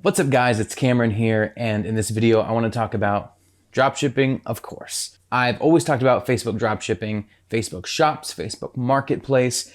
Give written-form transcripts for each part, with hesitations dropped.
What's up guys, it's Cameron here, and in this video I want to talk about dropshipping, of course. I've always talked about Facebook dropshipping, Facebook shops, Facebook marketplace,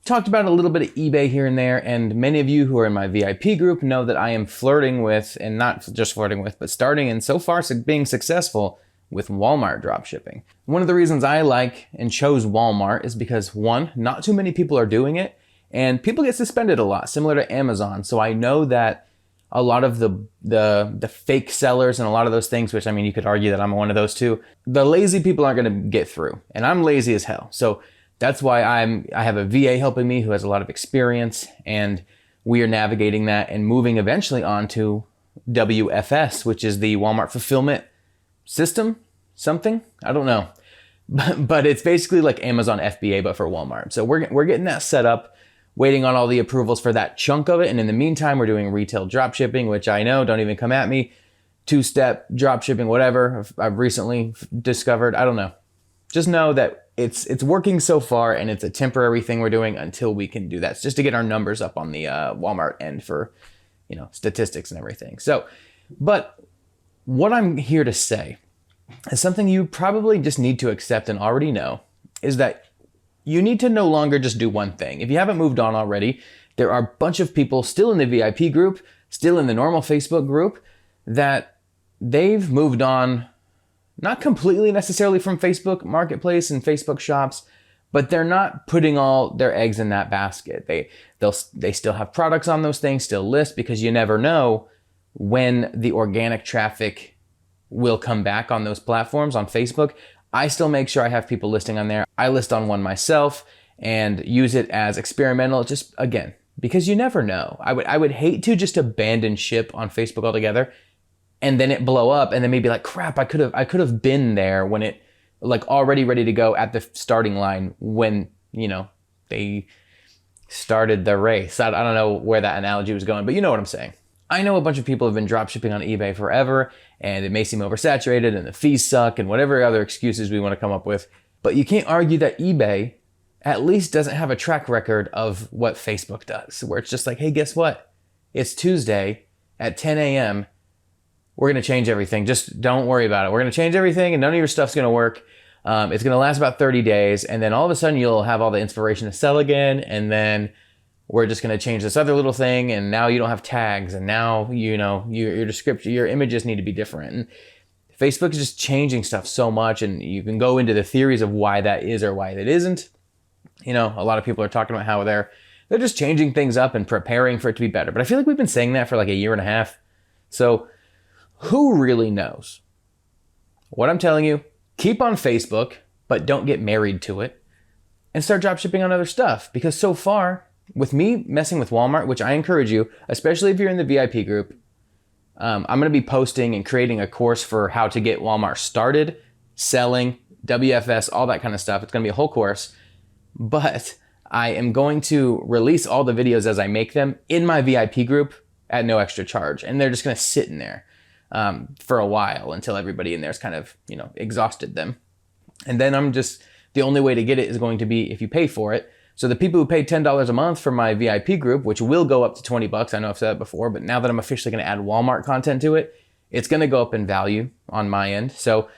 talked about a little bit of eBay here and there, and many of you who are in my VIP group know that I am flirting with, and not just flirting with, but starting and so far being successful with Walmart dropshipping. One of the reasons I like and chose Walmart is because one, not too many people are doing it, and people get suspended a lot, similar to Amazon. So I know that a lot of the fake sellers and a lot of those things, which I mean, you could argue that I'm one of those too, the lazy people aren't gonna get through, and I'm lazy as hell. So that's why I have a VA helping me who has a lot of experience, and we are navigating that and moving eventually on to WFS, which is the Walmart fulfillment system, something, I don't know. But it's basically like Amazon FBA, but for Walmart. So we're getting that set up, waiting on all the approvals for that chunk of it. And in the meantime, we're doing retail drop shipping, which I know, don't even come at me, two-step drop shipping, whatever I've recently discovered. I don't know. Just know that it's working so far, and it's a temporary thing we're doing until we can do that. It's just to get our numbers up on the Walmart end for, statistics and everything. So, but what I'm here to say is something you probably just need to accept and already know, is that you need to no longer just do one thing. If you haven't moved on already, there are a bunch of people still in the VIP group, still in the normal Facebook group, that they've moved on, not completely necessarily from Facebook Marketplace and Facebook shops, but they're not putting all their eggs in that basket. They still have products on those things, still list, because you never know when the organic traffic will come back on those platforms. On Facebook, I still make sure I have people listing on there. I list on one myself and use it as experimental, just again, because you never know. I would hate to just abandon ship on Facebook altogether and then it blow up and then maybe like, crap, I could have been there when it like already ready to go at the starting line when, they started the race. I don't know where that analogy was going, but you know what I'm saying. I know a bunch of people have been dropshipping on eBay forever, and it may seem oversaturated and the fees suck and whatever other excuses we want to come up with. But you can't argue that eBay at least doesn't have a track record of what Facebook does, where it's just like, hey, guess what? It's Tuesday at 10 a.m. We're going to change everything. Just don't worry about it. We're going to change everything and none of your stuff's going to work. It's going to last about 30 days. And then all of a sudden you'll have all the inspiration to sell again. And then we're just going to change this other little thing, and now you don't have tags, and now your description, your images need to be different. And Facebook is just changing stuff so much, and you can go into the theories of why that is or why that isn't. A lot of people are talking about how they're just changing things up and preparing for it to be better. But I feel like we've been saying that for like a year and a half. So who really knows? What I'm telling you, keep on Facebook, but don't get married to it, and start dropshipping on other stuff, because so far, with me messing with Walmart, which I encourage you, especially if you're in the VIP group, I'm going to be posting and creating a course for how to get Walmart started, selling, WFS, all that kind of stuff. It's going to be a whole course, but I am going to release all the videos as I make them in my VIP group at no extra charge. And they're just going to sit in there for a while until everybody in there's kind of, exhausted them. And then the only way to get it is going to be if you pay for it. So the people who pay $10 a month for my VIP group, which will go up to 20 bucks, I know I've said that before, but now that I'm officially going to add Walmart content to it, it's going to go up in value on my end. So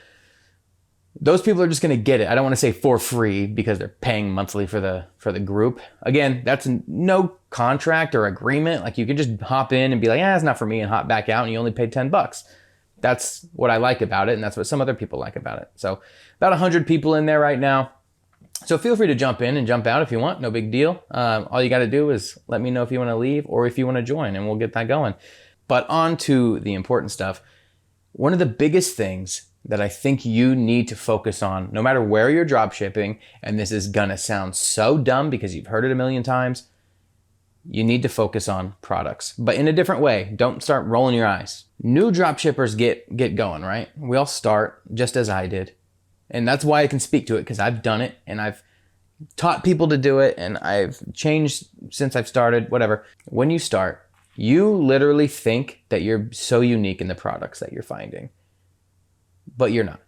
those people are just going to get it. I don't want to say for free because they're paying monthly for the group. Again, that's no contract or agreement. Like you can just hop in and be like, it's not for me, and hop back out, and you only paid 10 bucks. That's what I like about it, and that's what some other people like about it. So about 100 people in there right now. So feel free to jump in and jump out if you want, no big deal. All you got to do is let me know if you want to leave or if you want to join, and we'll get that going. But on to the important stuff. One of the biggest things that I think you need to focus on, no matter where you're drop shipping, and this is gonna sound so dumb because you've heard it a million times, you need to focus on products, but in a different way. Don't start rolling your eyes. New drop shippers get going, right? We all start just as I did. And that's why I can speak to it, because I've done it and I've taught people to do it, and I've changed since I've started, whatever. When you start, you literally think that you're so unique in the products that you're finding, but you're not.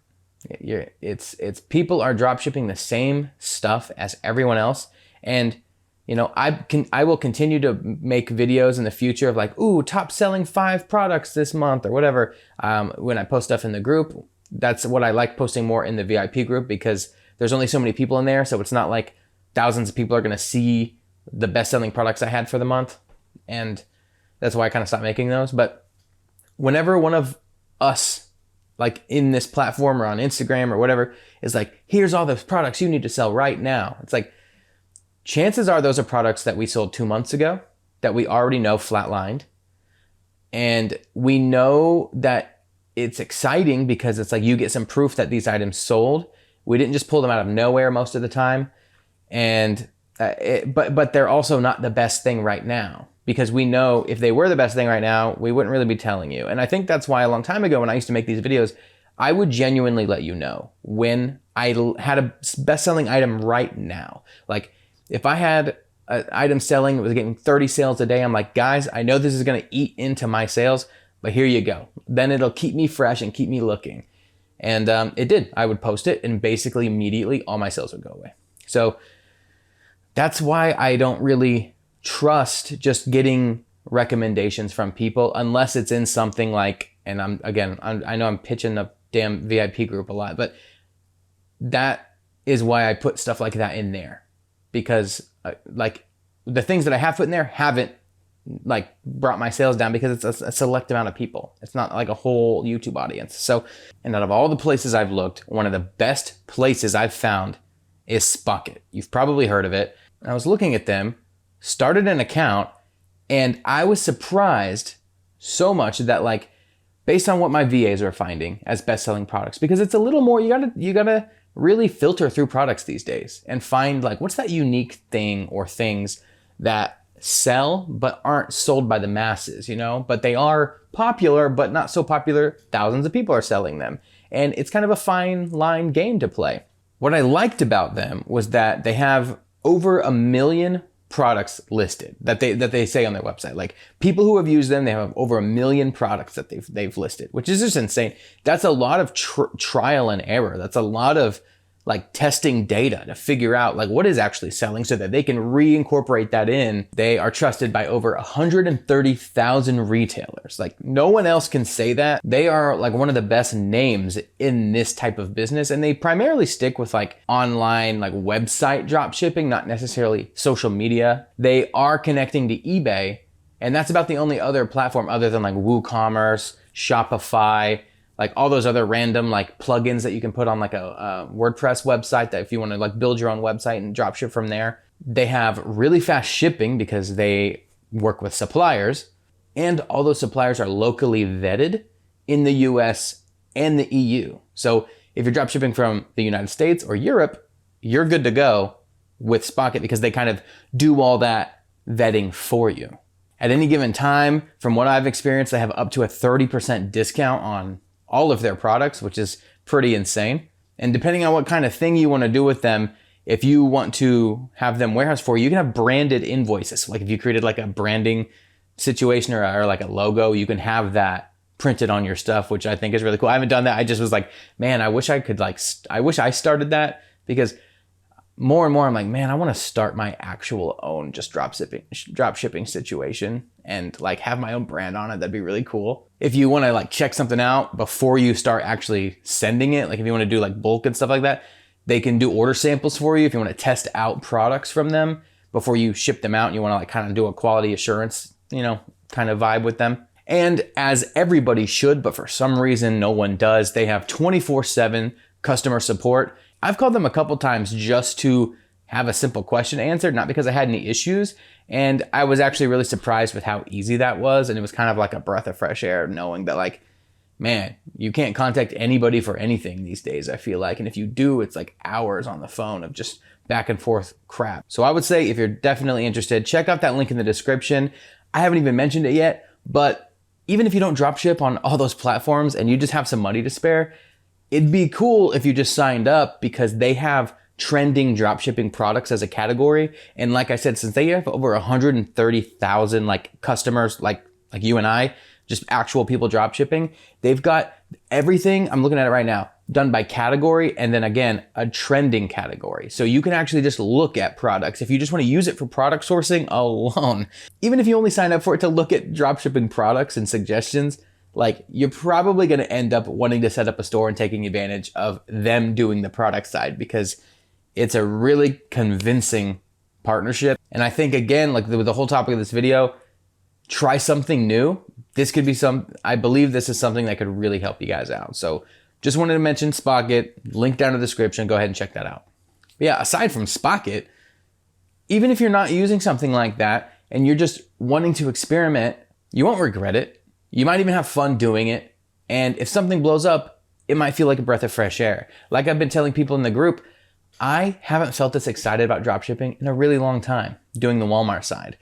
It's people are drop shipping the same stuff as everyone else, and I will continue to make videos in the future of like, ooh, top selling 5 products this month or whatever. When I post stuff in the group, that's what I like posting more in the VIP group, because there's only so many people in there. So it's not like thousands of people are going to see the best selling products I had for the month. And that's why I kind of stopped making those. But whenever one of us, like in this platform or on Instagram or whatever, is like, here's all the products you need to sell right now. It's like, chances are those are products that we sold 2 months ago that we already know flatlined. And we know that it's exciting because it's like you get some proof that these items sold. We didn't just pull them out of nowhere most of the time. And but they're also not the best thing right now, because we know if they were the best thing right now, we wouldn't really be telling you. And I think that's why a long time ago when I used to make these videos, I would genuinely let you know when I had a best-selling item right now. Like if I had an item selling, it was getting 30 sales a day, I'm like, guys, I know this is going to eat into my sales, but here you go. Then it'll keep me fresh and keep me looking. And it did. I would post it and basically immediately all my sales would go away. So that's why I don't really trust just getting recommendations from people unless it's in something like, and I know I'm pitching the damn VIP group a lot, but that is why I put stuff like that in there, because like the things that I have put in there haven't like brought my sales down, because it's a select amount of people. It's not like a whole YouTube audience. So, and out of all the places I've looked, one of the best places I've found is SPOCKET. You've probably heard of it. I was looking at them, started an account, and I was surprised so much that like, based on what my VAs are finding as best-selling products, because it's a little more, you gotta really filter through products these days and find like, what's that unique thing or things that sell but aren't sold by the masses, but they are popular, but not so popular. Thousands of people are selling them. And it's kind of a fine line game to play. What I liked about them was that they have over 1 million products listed that they say on their website. Like people who have used them, they have over 1 million products that they've listed, which is just insane. That's a lot of trial and error. That's a lot of like testing data to figure out like what is actually selling so that they can reincorporate that in. They are trusted by over 130,000 retailers. Like no one else can say that. They are like one of the best names in this type of business. And they primarily stick with like online, like website drop shipping, not necessarily social media. They are connecting to eBay. And that's about the only other platform other than like WooCommerce, Shopify, like all those other random like plugins that you can put on like a WordPress website, that if you want to like build your own website and drop ship from there. They have really fast shipping because they work with suppliers, and all those suppliers are locally vetted in the US and the EU. So if you're drop shipping from the United States or Europe, you're good to go with SPOCKET because they kind of do all that vetting for you. At any given time, from what I've experienced, they have up to a 30% discount on all of their products, which is pretty insane. And depending on what kind of thing you want to do with them, if you want to have them warehouse for you, you can have branded invoices. Like if you created like a branding situation or like a logo, you can have that printed on your stuff, which I think is really cool. I haven't done that. I just was like, man, I wish I could I wish I started that, because more and more I'm like, man, I want to start my actual own just drop shipping situation and like have my own brand on it. That'd be really cool. If you want to like check something out before you start actually sending it, like if you want to do like bulk and stuff like that, they can do order samples for you. If you want to test out products from them before you ship them out and you want to like kind of do a quality assurance, kind of vibe with them. And as everybody should, but for some reason no one does, they have 24/7 customer support. I've called them a couple times just to have a simple question answered, not because I had any issues. And I was actually really surprised with how easy that was. And it was kind of like a breath of fresh air knowing that like, man, you can't contact anybody for anything these days, I feel like. And if you do, it's like hours on the phone of just back and forth crap. So I would say if you're definitely interested, check out that link in the description. I haven't even mentioned it yet, but even if you don't drop ship on all those platforms and you just have some money to spare, it'd be cool if you just signed up, because they have trending dropshipping products as a category. And like I said, since they have over 130,000 like customers, like you and I, just actual people dropshipping, they've got everything. I'm looking at it right now. done by category, and then again, a trending category. So you can actually just look at products. If you just want to use it for product sourcing alone, even if you only sign up for it to look at dropshipping products and suggestions, like you're probably going to end up wanting to set up a store and taking advantage of them doing the product side, because it's a really convincing partnership. And I think, again, like the whole topic of this video, try something new. This could be I believe this is something that could really help you guys out. So just wanted to mention SPOCKET, link down in the description. Go ahead and check that out. But yeah, aside from SPOCKET, even if you're not using something like that and you're just wanting to experiment, you won't regret it. You might even have fun doing it. And if something blows up, it might feel like a breath of fresh air. Like I've been telling people in the group, I haven't felt this excited about dropshipping in a really long time doing the Walmart side.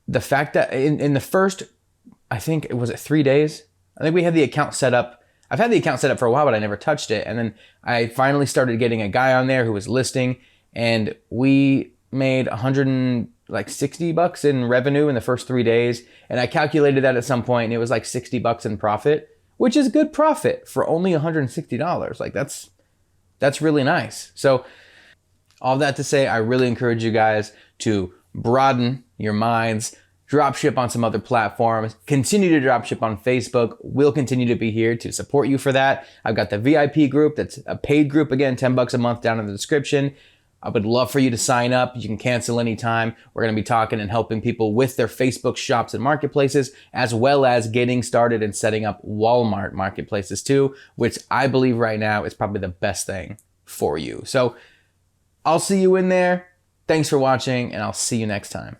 The fact that in the first, I think it was 3 days, I think we had the account set up. I've had the account set up for a while, but I never touched it. And then I finally started getting a guy on there who was listing, and we made $160 in revenue in the first 3 days. And I calculated that at some point, and it was like $60 in profit, which is good profit for only $160. Like that's really nice. So all that to say, I really encourage you guys to broaden your minds, dropship on some other platforms, continue to dropship on Facebook. We'll continue to be here to support you for that. I've got the VIP group, that's a paid group, again, $10 a month down in the description. I would love for you to sign up. You can cancel anytime. We're going to be talking and helping people with their Facebook shops and marketplaces, as well as getting started and setting up Walmart marketplaces too, which I believe right now is probably the best thing for you. So I'll see you in there. Thanks for watching, and I'll see you next time.